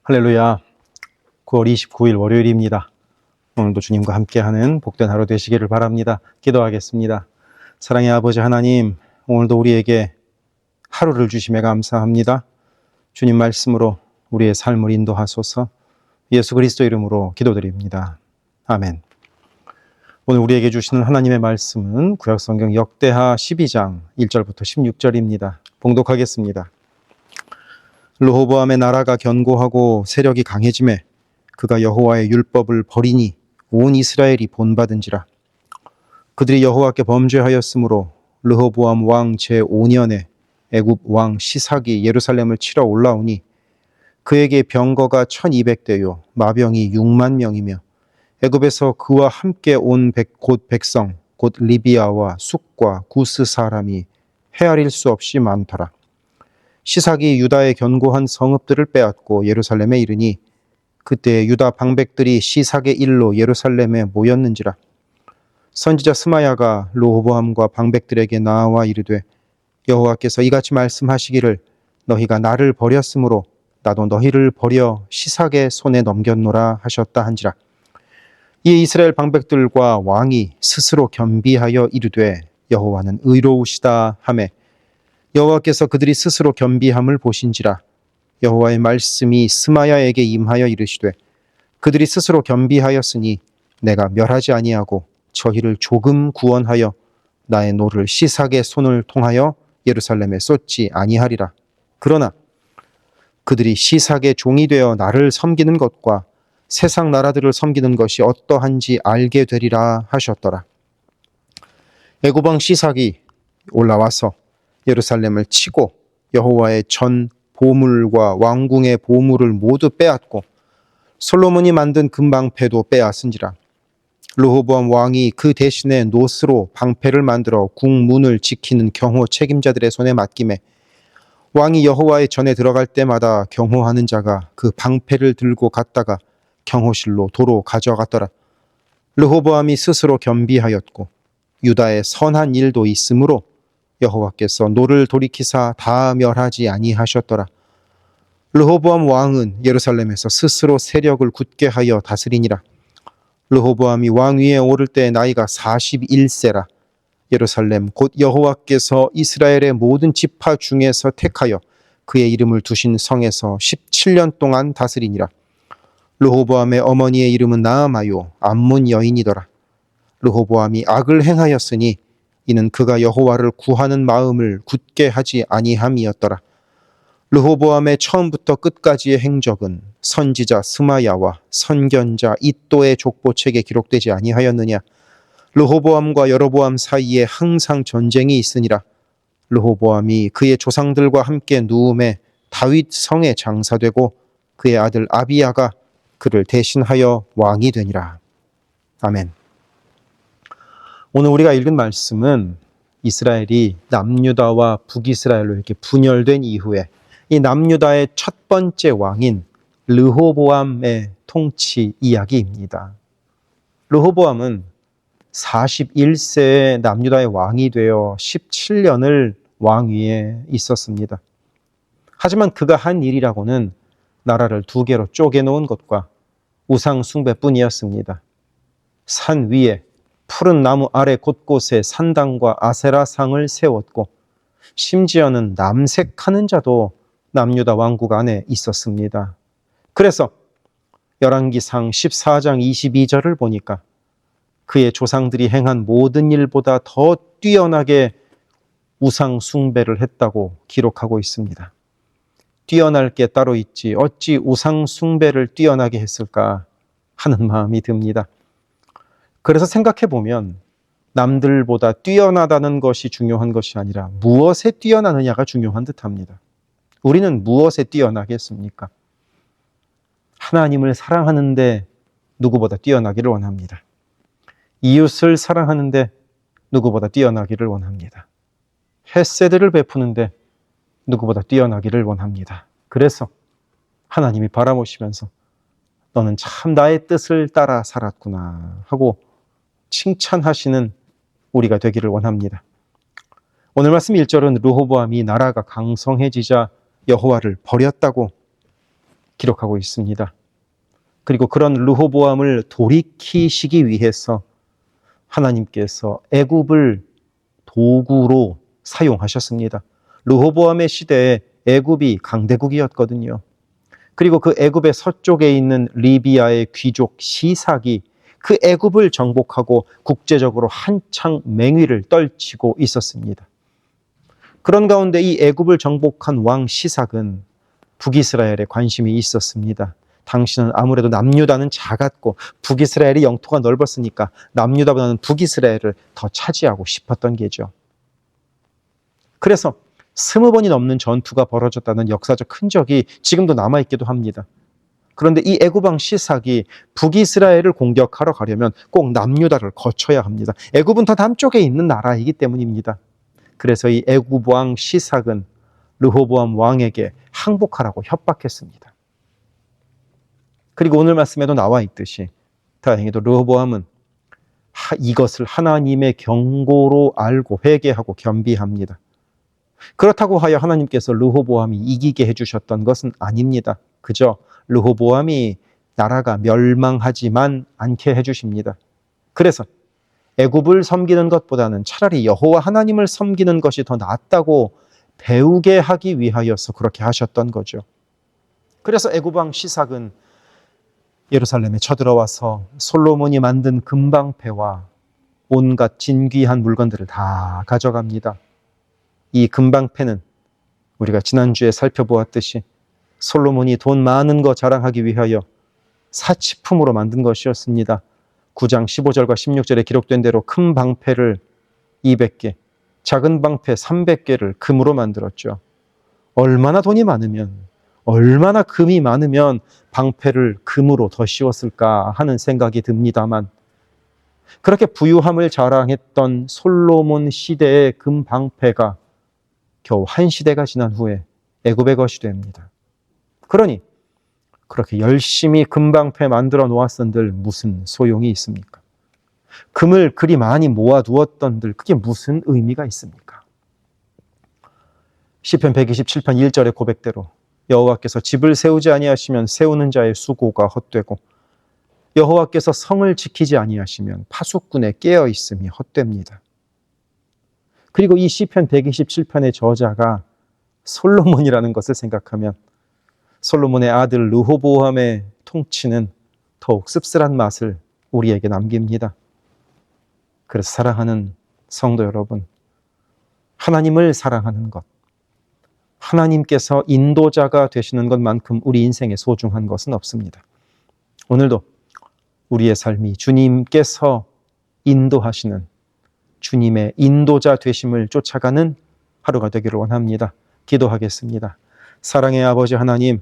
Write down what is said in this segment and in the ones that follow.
할렐루야. 9월 29일 월요일입니다. 오늘도 주님과 함께하는 복된 하루 되시기를 바랍니다. 기도하겠습니다. 사랑의 아버지 하나님, 오늘도 우리에게 하루를 주심에 감사합니다. 주님 말씀으로 우리의 삶을 인도하소서. 예수 그리스도 이름으로 기도드립니다. 아멘. 오늘 우리에게 주시는 하나님의 말씀은 구약성경 역대하 12장 1절부터 16절입니다. 봉독하겠습니다. 르호보암의 나라가 견고하고 세력이 강해지매 그가 여호와의 율법을 버리니 온 이스라엘이 본받은지라. 그들이 여호와께 범죄하였으므로 르호보암 왕 제5년에 애굽 왕 시삭이 예루살렘을 치러 올라오니 그에게 병거가 1200대요 마병이 6만 명이며 애굽에서 그와 함께 온 곧 백성 곧 리비아와 숫과 구스 사람이 헤아릴 수 없이 많더라. 시삭이 유다의 견고한 성읍들을 빼앗고 예루살렘에 이르니 그때 유다 방백들이 시삭의 일로 예루살렘에 모였는지라. 선지자 스마야가 르호보암과 방백들에게 나와 이르되 여호와께서 이같이 말씀하시기를 너희가 나를 버렸으므로 나도 너희를 버려 시삭의 손에 넘겼노라 하셨다 한지라. 이에 이스라엘 방백들과 왕이 스스로 겸비하여 이르되 여호와는 의로우시다 하매 여호와께서 그들이 스스로 겸비함을 보신지라. 여호와의 말씀이 스마야에게 임하여 이르시되 그들이 스스로 겸비하였으니 내가 멸하지 아니하고 저희를 조금 구원하여 나의 노를 시삭의 손을 통하여 예루살렘에 쏟지 아니하리라. 그러나 그들이 시삭의 종이 되어 나를 섬기는 것과 세상 나라들을 섬기는 것이 어떠한지 알게 되리라 하셨더라. 애굽 왕 시삭이 올라와서 예루살렘을 치고 여호와의 전 보물과 왕궁의 보물을 모두 빼앗고 솔로몬이 만든 금방패도 빼앗은지라. 르호보암 왕이 그 대신에 노스로 방패를 만들어 궁문을 지키는 경호 책임자들의 손에 맡기매 왕이 여호와의 전에 들어갈 때마다 경호하는 자가 그 방패를 들고 갔다가 경호실로 도로 가져갔더라. 르호보암이 스스로 겸비하였고 유다의 선한 일도 있으므로 여호와께서 노를 돌이키사 다 멸하지 아니하셨더라. 르호보암 왕은 예루살렘에서 스스로 세력을 굳게 하여 다스리니라. 르호보암이 왕 위에 오를 때 나이가 41세라. 예루살렘 곧 여호와께서 이스라엘의 모든 지파 중에서 택하여 그의 이름을 두신 성에서 17년 동안 다스리니라. 르호보암의 어머니의 이름은 나아마요 암몬 여인이더라. 르호보암이 악을 행하였으니 이는 그가 여호와를 구하는 마음을 굳게 하지 아니함이었더라. 르호보암의 처음부터 끝까지의 행적은 선지자 스마야와 선견자 이또의 족보책에 기록되지 아니하였느냐. 르호보암과 여로보암 사이에 항상 전쟁이 있으니라. 르호보암이 그의 조상들과 함께 누움에 다윗 성에 장사되고 그의 아들 아비야가 그를 대신하여 왕이 되니라. 아멘. 오늘 우리가 읽은 말씀은 이스라엘이 남유다와 북이스라엘로 이렇게 분열된 이후에 이 남유다의 첫 번째 왕인 르호보암의 통치 이야기입니다. 르호보암은 41세에 남유다의 왕이 되어 17년을 왕위에 있었습니다. 하지만 그가 한 일이라고는 나라를 두 개로 쪼개놓은 것과 우상 숭배뿐이었습니다. 산 위에 푸른 나무 아래 곳곳에 산당과 아세라상을 세웠고 심지어는 남색하는 자도 남유다 왕국 안에 있었습니다. 그래서 열왕기상 14장 22절을 보니까 그의 조상들이 행한 모든 일보다 더 뛰어나게 우상 숭배를 했다고 기록하고 있습니다. 뛰어날 게 따로 있지 어찌 우상 숭배를 뛰어나게 했을까 하는 마음이 듭니다. 그래서 생각해 보면 남들보다 뛰어나다는 것이 중요한 것이 아니라 무엇에 뛰어나느냐가 중요한 듯합니다. 우리는 무엇에 뛰어나겠습니까? 하나님을 사랑하는데 누구보다 뛰어나기를 원합니다. 이웃을 사랑하는데 누구보다 뛰어나기를 원합니다. 헤세드를 베푸는데 누구보다 뛰어나기를 원합니다. 그래서 하나님이 바라보시면서 너는 참 나의 뜻을 따라 살았구나 하고 칭찬하시는 우리가 되기를 원합니다. 오늘 말씀 1절은 르호보암이 나라가 강성해지자 여호와를 버렸다고 기록하고 있습니다. 그리고 그런 르호보암을 돌이키시기 위해서 하나님께서 애굽을 도구로 사용하셨습니다. 르호보암의 시대에 애굽이 강대국이었거든요. 그리고 그 애굽의 서쪽에 있는 리비아의 귀족 시삭이 그 애굽을 정복하고 국제적으로 한창 맹위를 떨치고 있었습니다. 그런 가운데 이 애굽을 정복한 왕 시삭은 북이스라엘에 관심이 있었습니다. 당신은 아무래도 남유다는 작았고 북이스라엘이 영토가 넓었으니까 남유다보다는 북이스라엘을 더 차지하고 싶었던 게죠. 그래서 20번이 넘는 전투가 벌어졌다는 역사적 흔적이 지금도 남아있기도 합니다. 그런데 이 애굽 왕 시삭이 북이스라엘을 공격하러 가려면 꼭 남유다를 거쳐야 합니다. 애굽은 더 남쪽에 있는 나라이기 때문입니다. 그래서 이 애굽 왕 시삭은 르호보암 왕에게 항복하라고 협박했습니다. 그리고 오늘 말씀에도 나와 있듯이 다행히도 르호보암은 이것을 하나님의 경고로 알고 회개하고 겸비합니다. 그렇다고 하여 하나님께서 르호보암이 이기게 해주셨던 것은 아닙니다. 그저 르호보암이 나라가 멸망하지만 않게 해주십니다. 그래서 애굽을 섬기는 것보다는 차라리 여호와 하나님을 섬기는 것이 더 낫다고 배우게 하기 위하여서 그렇게 하셨던 거죠. 그래서 애굽 왕 시삭은 예루살렘에 쳐들어와서 솔로몬이 만든 금방패와 온갖 진귀한 물건들을 다 가져갑니다. 이 금방패는 우리가 지난주에 살펴보았듯이 솔로몬이 돈 많은 거 자랑하기 위하여 사치품으로 만든 것이었습니다. 9장 15절과 16절에 기록된 대로 큰 방패를 200개, 작은 방패 300개를 금으로 만들었죠. 얼마나 돈이 많으면, 얼마나 금이 많으면 방패를 금으로 더 씌웠을까 하는 생각이 듭니다만, 그렇게 부유함을 자랑했던 솔로몬 시대의 금 방패가 겨우 한 시대가 지난 후에 애굽의 것이 됩니다. 그러니 그렇게 열심히 금방패 만들어 놓았던들 무슨 소용이 있습니까? 금을 그리 많이 모아두었던들 그게 무슨 의미가 있습니까? 시편 127편 1절의 고백대로 여호와께서 집을 세우지 아니하시면 세우는 자의 수고가 헛되고 여호와께서 성을 지키지 아니하시면 파수꾼의 깨어 있음이 헛됩니다. 그리고 이 시편 127편의 저자가 솔로몬이라는 것을 생각하면 솔로몬의 아들 르호보암의 통치는 더욱 씁쓸한 맛을 우리에게 남깁니다. 그래서 사랑하는 성도 여러분, 하나님을 사랑하는 것, 하나님께서 인도자가 되시는 것만큼 우리 인생에 소중한 것은 없습니다. 오늘도 우리의 삶이 주님께서 인도하시는 주님의 인도자 되심을 쫓아가는 하루가 되기를 원합니다. 기도하겠습니다. 사랑의 아버지 하나님,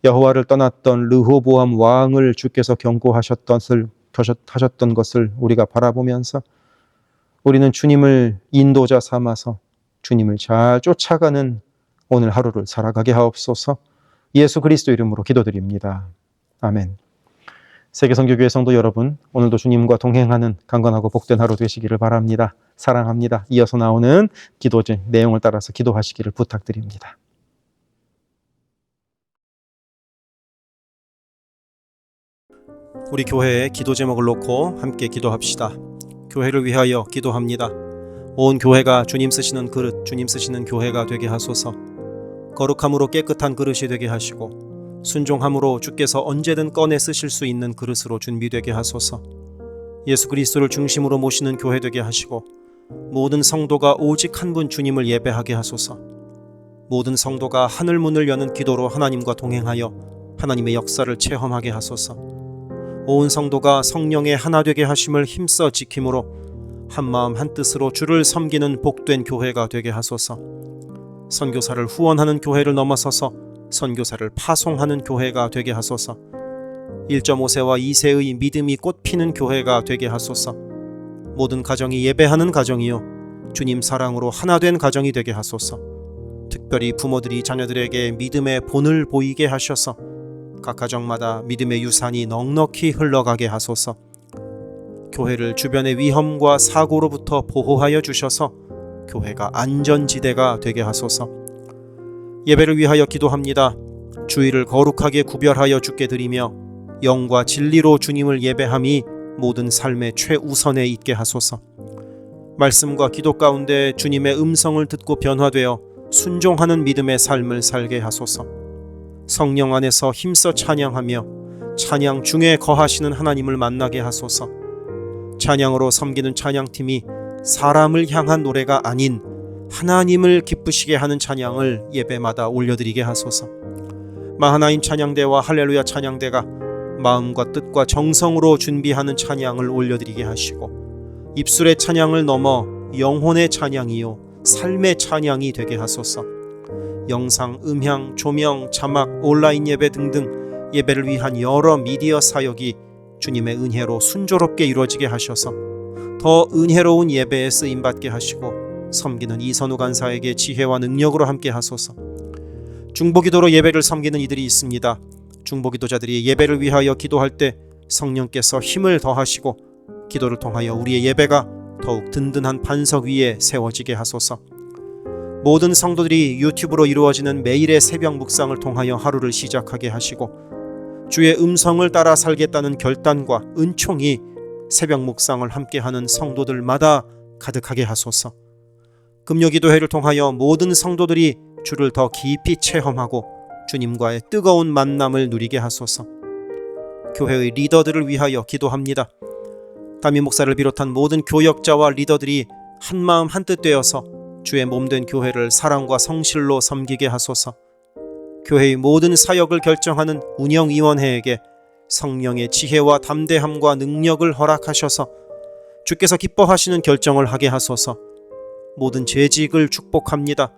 여호와를 떠났던 르호보암 왕을 주께서 경고하셨던 것을 우리가 바라보면서 우리는 주님을 인도자 삼아서 주님을 잘 쫓아가는 오늘 하루를 살아가게 하옵소서. 예수 그리스도 이름으로 기도드립니다. 아멘. 세계선교교회 성도 여러분, 오늘도 주님과 동행하는 강건하고 복된 하루 되시기를 바랍니다. 사랑합니다. 이어서 나오는 기도제 내용을 따라서 기도하시기를 부탁드립니다. 우리 교회에 기도 제목을 놓고 함께 기도합시다. 교회를 위하여 기도합니다. 온 교회가 주님 쓰시는 그릇, 주님 쓰시는 교회가 되게 하소서. 거룩함으로 깨끗한 그릇이 되게 하시고 순종함으로 주께서 언제든 꺼내 쓰실 수 있는 그릇으로 준비되게 하소서. 예수 그리스도를 중심으로 모시는 교회 되게 하시고 모든 성도가 오직 한 분 주님을 예배하게 하소서. 모든 성도가 하늘문을 여는 기도로 하나님과 동행하여 하나님의 역사를 체험하게 하소서. 온 성도가 성령의 하나 되게 하심을 힘써 지킴으로 한마음 한뜻으로 주를 섬기는 복된 교회가 되게 하소서. 선교사를 후원하는 교회를 넘어서서 선교사를 파송하는 교회가 되게 하소서. 1.5세와 2세의 믿음이 꽃피는 교회가 되게 하소서. 모든 가정이 예배하는 가정이요 주님 사랑으로 하나 된 가정이 되게 하소서. 특별히 부모들이 자녀들에게 믿음의 본을 보이게 하셔서 각 가정마다 믿음의 유산이 넉넉히 흘러가게 하소서. 교회를 주변의 위험과 사고로부터 보호하여 주셔서 교회가 안전지대가 되게 하소서. 예배를 위하여 기도합니다. 주일을 거룩하게 구별하여 주께 드리며 영과 진리로 주님을 예배함이 모든 삶의 최우선에 있게 하소서. 말씀과 기도 가운데 주님의 음성을 듣고 변화되어 순종하는 믿음의 삶을 살게 하소서. 성령 안에서 힘써 찬양하며 찬양 중에 거하시는 하나님을 만나게 하소서. 찬양으로 섬기는 찬양팀이 사람을 향한 노래가 아닌 하나님을 기쁘시게 하는 찬양을 예배마다 올려드리게 하소서. 마하나임 찬양대와 할렐루야 찬양대가 마음과 뜻과 정성으로 준비하는 찬양을 올려드리게 하시고 입술의 찬양을 넘어 영혼의 찬양이요 삶의 찬양이 되게 하소서. 영상, 음향, 조명, 자막, 온라인 예배 등등 예배를 위한 여러 미디어 사역이 주님의 은혜로 순조롭게 이루어지게 하셔서 더 은혜로운 예배에 쓰임받게 하시고 섬기는 이선우 간사에게 지혜와 능력으로 함께 하소서. 중보기도로 예배를 섬기는 이들이 있습니다. 중보기도자들이 예배를 위하여 기도할 때 성령께서 힘을 더하시고 기도를 통하여 우리의 예배가 더욱 든든한 반석 위에 세워지게 하소서. 모든 성도들이 유튜브로 이루어지는 매일의 새벽 묵상을 통하여 하루를 시작하게 하시고 주의 음성을 따라 살겠다는 결단과 은총이 새벽 묵상을 함께하는 성도들마다 가득하게 하소서. 금요기도회를 통하여 모든 성도들이 주를 더 깊이 체험하고 주님과의 뜨거운 만남을 누리게 하소서. 교회의 리더들을 위하여 기도합니다. 담임 목사를 비롯한 모든 교역자와 리더들이 한마음 한뜻 되어서 주의 몸된 교회를 사랑과 성실로 섬기게 하소서. 교회의 모든 사역을 결정하는 운영위원회에게 성령의 지혜와 담대함과 능력을 허락하셔서 주께서 기뻐하시는 결정을 하게 하소서. 모든 재직을 축복합니다.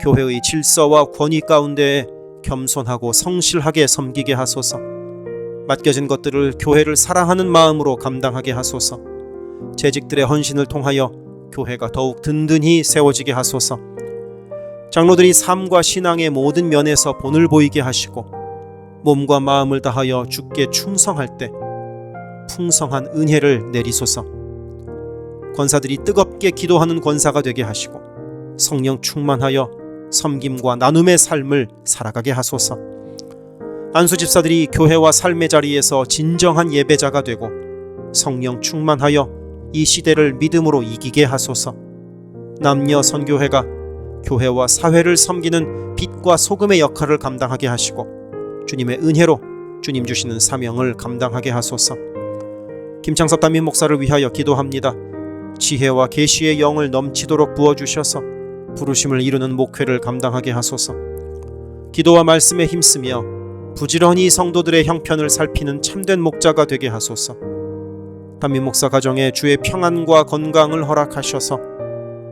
교회의 질서와 권위 가운데에 겸손하고 성실하게 섬기게 하소서. 맡겨진 것들을 교회를 사랑하는 마음으로 감당하게 하소서. 재직들의 헌신을 통하여 교회가 더욱 든든히 세워지게 하소서. 장로들이 삶과 신앙의 모든 면에서 본을 보이게 하시고 몸과 마음을 다하여 주께 충성할 때 풍성한 은혜를 내리소서. 권사들이 뜨겁게 기도하는 권사가 되게 하시고 성령 충만하여 섬김과 나눔의 삶을 살아가게 하소서. 안수 집사들이 교회와 삶의 자리에서 진정한 예배자가 되고 성령 충만하여 이 시대를 믿음으로 이기게 하소서. 남녀 선교회가 교회와 사회를 섬기는 빛과 소금의 역할을 감당하게 하시고 주님의 은혜로 주님 주시는 사명을 감당하게 하소서. 김창섭 담임 목사를 위하여 기도합니다. 지혜와 계시의 영을 넘치도록 부어주셔서 부르심을 이루는 목회를 감당하게 하소서. 기도와 말씀에 힘쓰며 부지런히 성도들의 형편을 살피는 참된 목자가 되게 하소서. 담임 목사 가정에 주의 평안과 건강을 허락하셔서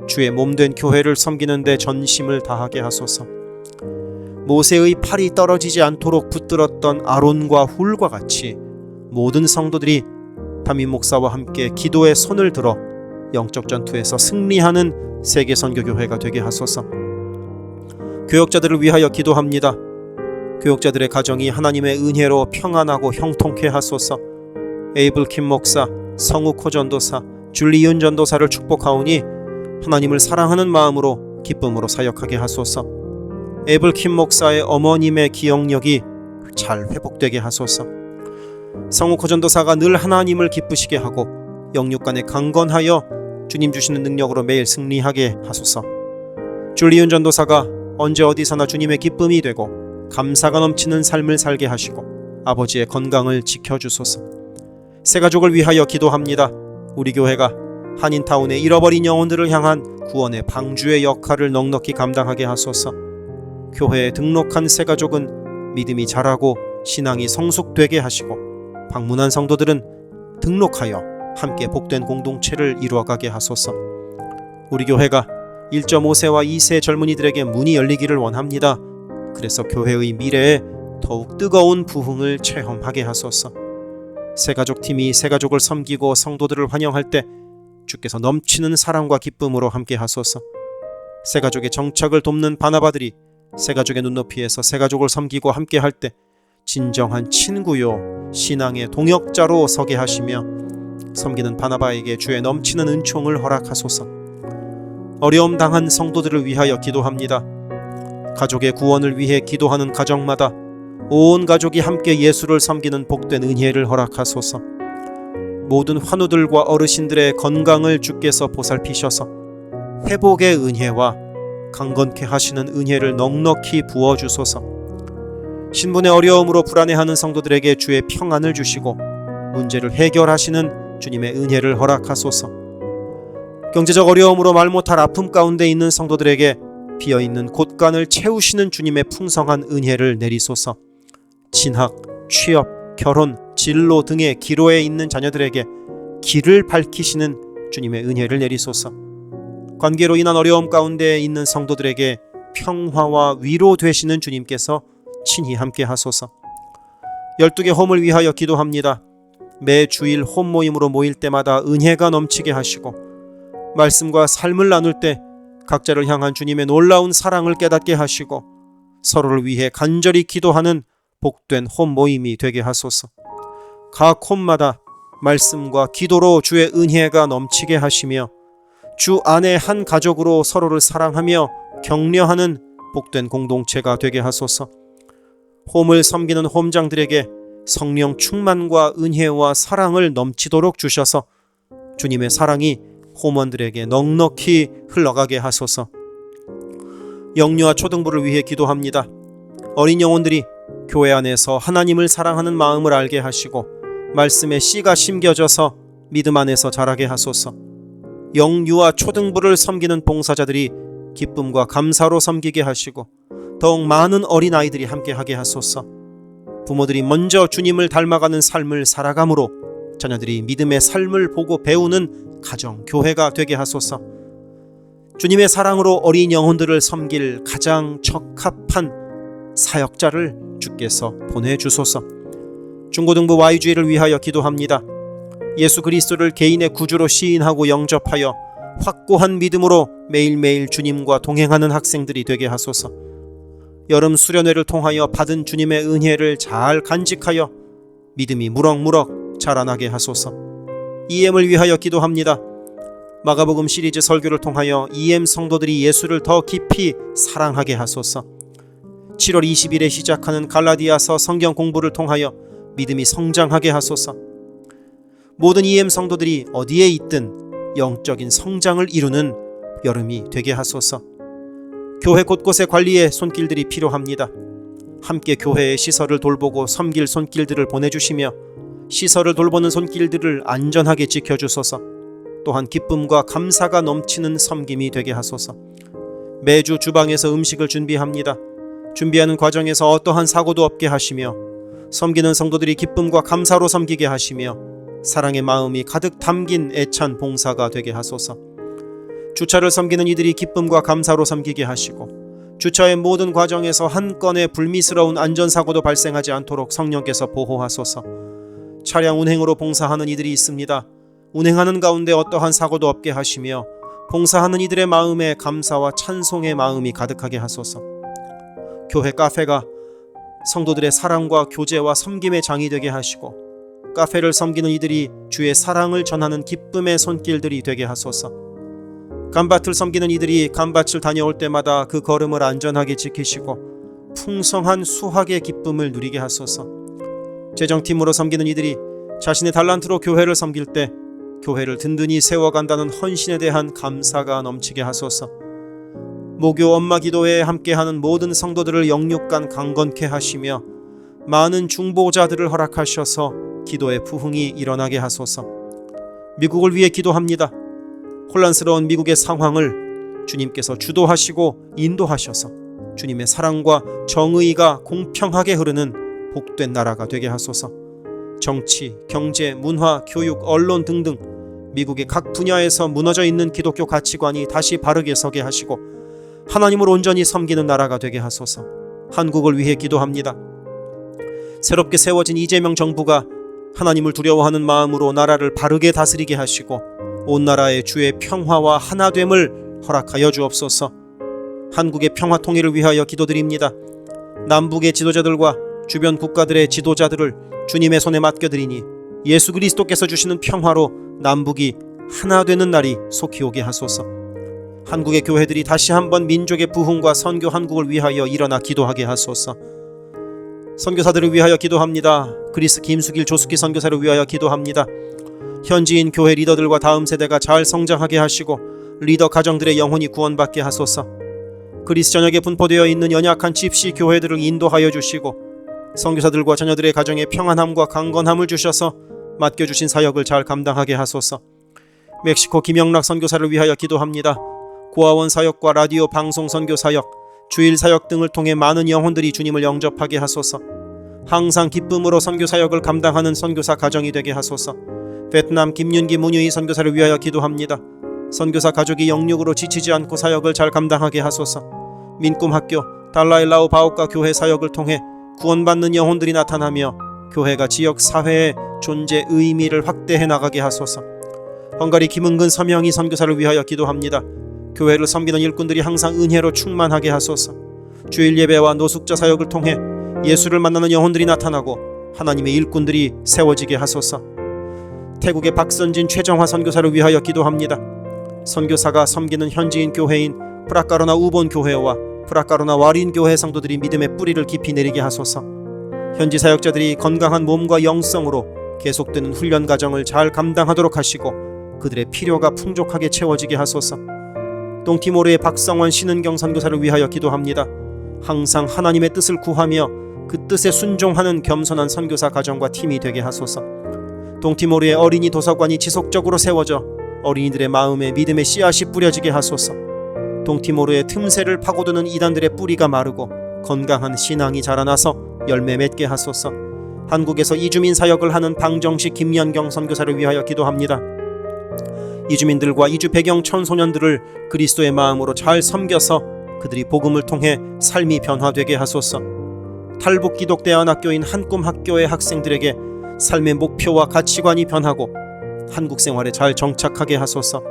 주의 몸된 교회를 섬기는 데 전심을 다하게 하소서. 모세의 팔이 떨어지지 않도록 붙들었던 아론과 훌과 같이 모든 성도들이 담임 목사와 함께 기도의 손을 들어 영적 전투에서 승리하는 세계 선교교회가 되게 하소서. 교역자들을 위하여 기도합니다. 교역자들의 가정이 하나님의 은혜로 평안하고 형통케 하소서. 에이블 킴 목사, 성욱 호 전도사, 줄리윤 전도사를 축복하오니 하나님을 사랑하는 마음으로 기쁨으로 사역하게 하소서. 에이블 킴 목사의 어머님의 기억력이 잘 회복되게 하소서. 성욱 호 전도사가 늘 하나님을 기쁘시게 하고 영육간에 강건하여 주님 주시는 능력으로 매일 승리하게 하소서. 줄리윤 전도사가 언제 어디서나 주님의 기쁨이 되고 감사가 넘치는 삶을 살게 하시고 아버지의 건강을 지켜주소서. 새가족을 위하여 기도합니다. 우리 교회가 한인타운의 잃어버린 영혼들을 향한 구원의 방주의 역할을 넉넉히 감당하게 하소서. 교회에 등록한 새가족은 믿음이 자라고 신앙이 성숙되게 하시고 방문한 성도들은 등록하여 함께 복된 공동체를 이루어가게 하소서. 우리 교회가 1.5세와 2세 젊은이들에게 문이 열리기를 원합니다. 그래서 교회의 미래에 더욱 뜨거운 부흥을 체험하게 하소서. 새가족팀이 새가족을 섬기고 성도들을 환영할 때 주께서 넘치는 사랑과 기쁨으로 함께 하소서. 새가족의 정착을 돕는 바나바들이 새가족의 눈높이에서 새가족을 섬기고 함께 할 때 진정한 친구요 신앙의 동역자로 서게 하시며 섬기는 바나바에게 주의 넘치는 은총을 허락하소서. 어려움 당한 성도들을 위하여 기도합니다. 가족의 구원을 위해 기도하는 가정마다 온 가족이 함께 예수를 섬기는 복된 은혜를 허락하소서. 모든 환우들과 어르신들의 건강을 주께서 보살피셔서 회복의 은혜와 강건케 하시는 은혜를 넉넉히 부어주소서. 신분의 어려움으로 불안해하는 성도들에게 주의 평안을 주시고 문제를 해결하시는 주님의 은혜를 허락하소서. 경제적 어려움으로 말 못할 아픔 가운데 있는 성도들에게 비어있는 곳간을 채우시는 주님의 풍성한 은혜를 내리소서. 진학, 취업, 결혼, 진로 등의 기로에 있는 자녀들에게 길을 밝히시는 주님의 은혜를 내리소서. 관계로 인한 어려움 가운데 있는 성도들에게 평화와 위로 되시는 주님께서 친히 함께 하소서. 12개 홈을 위하여 기도합니다. 매 주일 홈 모임으로 모일 때마다 은혜가 넘치게 하시고 말씀과 삶을 나눌 때 각자를 향한 주님의 놀라운 사랑을 깨닫게 하시고 서로를 위해 간절히 기도하는 복된 홈 모임이 되게 하소서. 각 홈마다 말씀과 기도로 주의 은혜가 넘치게 하시며 주 안에 한 가족으로 서로를 사랑하며 격려하는 복된 공동체가 되게 하소서. 홈을 섬기는 홈장들에게 성령 충만과 은혜와 사랑을 넘치도록 주셔서 주님의 사랑이 홈원들에게 넉넉히 흘러가게 하소서. 영유아 초등부를 위해 기도합니다. 어린 영혼들이 교회 안에서 하나님을 사랑하는 마음을 알게 하시고 말씀의 씨가 심겨져서 믿음 안에서 자라게 하소서. 영유아 초등부를 섬기는 봉사자들이 기쁨과 감사로 섬기게 하시고 더욱 많은 어린아이들이 함께하게 하소서. 부모들이 먼저 주님을 닮아가는 삶을 살아감으로 자녀들이 믿음의 삶을 보고 배우는 가정, 교회가 되게 하소서. 주님의 사랑으로 어린 영혼들을 섬길 가장 적합한 사역자를 주께서 보내주소서. 중고등부 Y주일을 위하여 기도합니다. 예수 그리스도를 개인의 구주로 시인하고 영접하여 확고한 믿음으로 매일매일 주님과 동행하는 학생들이 되게 하소서. 여름 수련회를 통하여 받은 주님의 은혜를 잘 간직하여 믿음이 무럭무럭 자라나게 하소서. EM을 위하여 기도합니다. 마가복음 시리즈 설교를 통하여 EM 성도들이 예수를 더 깊이 사랑하게 하소서. 7월 20일에 시작하는 갈라디아서 성경 공부를 통하여 믿음이 성장하게 하소서. 모든 EM 성도들이 어디에 있든 영적인 성장을 이루는 여름이 되게 하소서. 교회 곳곳의 관리에 손길들이 필요합니다. 함께 교회의 시설을 돌보고 섬길 손길들을 보내주시며 시설을 돌보는 손길들을 안전하게 지켜주소서. 또한 기쁨과 감사가 넘치는 섬김이 되게 하소서. 매주 주방에서 음식을 준비합니다. 준비하는 과정에서 어떠한 사고도 없게 하시며 섬기는 성도들이 기쁨과 감사로 섬기게 하시며 사랑의 마음이 가득 담긴 애찬 봉사가 되게 하소서. 주차를 섬기는 이들이 기쁨과 감사로 섬기게 하시고 주차의 모든 과정에서 한 건의 불미스러운 안전사고도 발생하지 않도록 성령께서 보호하소서. 차량 운행으로 봉사하는 이들이 있습니다. 운행하는 가운데 어떠한 사고도 없게 하시며 봉사하는 이들의 마음에 감사와 찬송의 마음이 가득하게 하소서. 교회 카페가 성도들의 사랑과 교제와 섬김의 장이 되게 하시고 카페를 섬기는 이들이 주의 사랑을 전하는 기쁨의 손길들이 되게 하소서. 감밭을 섬기는 이들이 감밭을 다녀올 때마다 그 걸음을 안전하게 지키시고 풍성한 수확의 기쁨을 누리게 하소서. 재정팀으로 섬기는 이들이 자신의 달란트로 교회를 섬길 때 교회를 든든히 세워간다는 헌신에 대한 감사가 넘치게 하소서. 모교 엄마 기도회에 함께하는 모든 성도들을 영육간 강건케 하시며 많은 중보자들을 허락하셔서 기도의 부흥이 일어나게 하소서. 미국을 위해 기도합니다. 혼란스러운 미국의 상황을 주님께서 주도하시고 인도하셔서 주님의 사랑과 정의가 공평하게 흐르는 복된 나라가 되게 하소서. 정치, 경제, 문화, 교육, 언론 등등 미국의 각 분야에서 무너져 있는 기독교 가치관이 다시 바르게 서게 하시고 하나님을 온전히 섬기는 나라가 되게 하소서. 한국을 위해 기도합니다. 새롭게 세워진 이재명 정부가 하나님을 두려워하는 마음으로 나라를 바르게 다스리게 하시고 온 나라의 주의 평화와 하나됨을 허락하여 주옵소서. 한국의 평화 통일을 위하여 기도드립니다. 남북의 지도자들과 주변 국가들의 지도자들을 주님의 손에 맡겨드리니 예수 그리스도께서 주시는 평화로 남북이 하나 되는 날이 속히 오게 하소서. 한국의 교회들이 다시 한번 민족의 부흥과 선교 한국을 위하여 일어나 기도하게 하소서. 선교사들을 위하여 기도합니다. 그리스 김수길 조숙기 선교사를 위하여 기도합니다. 현지인 교회 리더들과 다음 세대가 잘 성장하게 하시고 리더 가정들의 영혼이 구원받게 하소서. 그리스 전역에 분포되어 있는 연약한 집시 교회들을 인도하여 주시고 선교사들과 자녀들의 가정에 평안함과 강건함을 주셔서 맡겨주신 사역을 잘 감당하게 하소서. 멕시코 김영락 선교사를 위하여 기도합니다. 고아원 사역과 라디오 방송 선교 사역, 주일 사역 등을 통해 많은 영혼들이 주님을 영접하게 하소서. 항상 기쁨으로 선교 사역을 감당하는 선교사 가정이 되게 하소서. 베트남 김윤기 문유희 선교사를 위하여 기도합니다. 선교사 가족이 영육으로 지치지 않고 사역을 잘 감당하게 하소서. 민꿈학교, 달라일라오 바오카 교회 사역을 통해 구원받는 영혼들이 나타나며 교회가 지역 사회의 존재 의미를 확대해 나가게 하소서. 헝가리 김은근 서명희 선교사를 위하여 기도합니다. 교회를 섬기는 일꾼들이 항상 은혜로 충만하게 하소서. 주일 예배와 노숙자 사역을 통해 예수를 만나는 영혼들이 나타나고 하나님의 일꾼들이 세워지게 하소서. 태국의 박선진 최정화 선교사를 위하여 기도합니다. 선교사가 섬기는 현지인 교회인 프라카로나 우본 교회와 프라카로나 와린 교회 성도들이 믿음의 뿌리를 깊이 내리게 하소서. 현지 사역자들이 건강한 몸과 영성으로 계속되는 훈련 과정을 잘 감당하도록 하시고 그들의 필요가 풍족하게 채워지게 하소서. 동티모르의 박성원 신은경 선교사를 위하여 기도합니다. 항상 하나님의 뜻을 구하며 그 뜻에 순종하는 겸손한 선교사 가정과 팀이 되게 하소서. 동티모르의 어린이 도서관이 지속적으로 세워져 어린이들의 마음에 믿음의 씨앗이 뿌려지게 하소서. 동티모르의 틈새를 파고드는 이단들의 뿌리가 마르고 건강한 신앙이 자라나서 열매 맺게 하소서. 한국에서 이주민 사역을 하는 방정식 김연경 선교사를 위하여 기도합니다. 이주민들과 이주 배경 청소년들을 그리스도의 마음으로 잘 섬겨서 그들이 복음을 통해 삶이 변화되게 하소서. 탈북 기독대안학교인 한꿈학교의 학생들에게 삶의 목표와 가치관이 변하고 한국 생활에 잘 정착하게 하소서.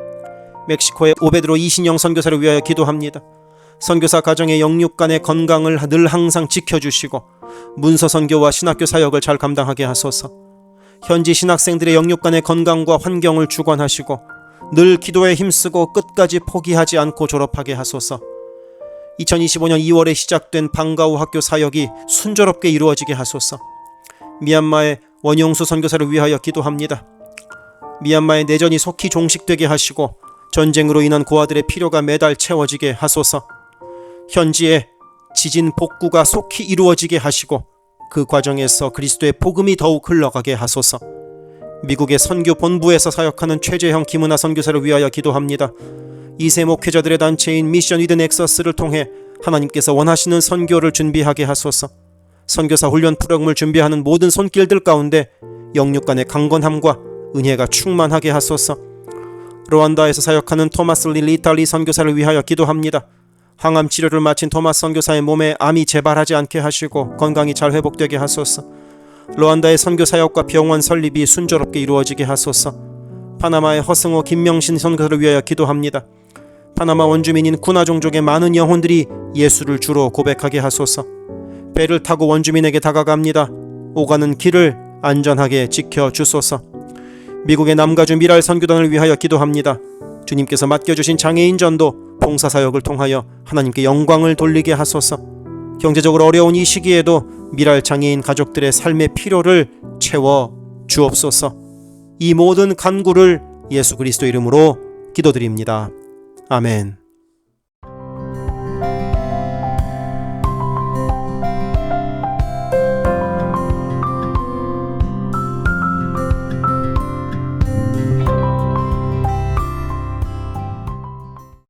멕시코의 오베드로 이신영 선교사를 위하여 기도합니다. 선교사 가정의 영육 간의 건강을 늘 항상 지켜주시고 문서 선교와 신학교 사역을 잘 감당하게 하소서. 현지 신학생들의 영육 간의 건강과 환경을 주관하시고 늘 기도에 힘쓰고 끝까지 포기하지 않고 졸업하게 하소서. 2025년 2월에 시작된 방과후 학교 사역이 순조롭게 이루어지게 하소서. 미얀마의 원용수 선교사를 위하여 기도합니다. 미얀마의 내전이 속히 종식되게 하시고 전쟁으로 인한 고아들의 필요가 매달 채워지게 하소서. 현지에 지진 복구가 속히 이루어지게 하시고 그 과정에서 그리스도의 복음이 더욱 흘러가게 하소서. 미국의 선교 본부에서 사역하는 최재형 김은하 선교사를 위하여 기도합니다. 2세 목회자들의 단체인 미션 위드 넥서스를 통해 하나님께서 원하시는 선교를 준비하게 하소서. 선교사 훈련 프로그램을 준비하는 모든 손길들 가운데 영육 간의 강건함과 은혜가 충만하게 하소서. 루안다에서 사역하는 토마스 리탈리 선교사를 위하여 기도합니다. 항암 치료를 마친 토마스 선교사의 몸에 암이 재발하지 않게 하시고 건강이 잘 회복되게 하소서. 루안다의 선교 사역과 병원 설립이 순조롭게 이루어지게 하소서. 파나마의 허승호 김명신 선교사를 위하여 기도합니다. 파나마 원주민인 쿠나 종족의 많은 영혼들이 예수를 주로 고백하게 하소서. 배를 타고 원주민에게 다가갑니다. 오가는 길을 안전하게 지켜주소서. 미국의 남가주 미랄 선교단을 위하여 기도합니다. 주님께서 맡겨주신 장애인 전도 봉사사역을 통하여 하나님께 영광을 돌리게 하소서. 경제적으로 어려운 이 시기에도 미랄 장애인 가족들의 삶의 필요를 채워 주옵소서. 이 모든 간구를 예수 그리스도 이름으로 기도드립니다. 아멘.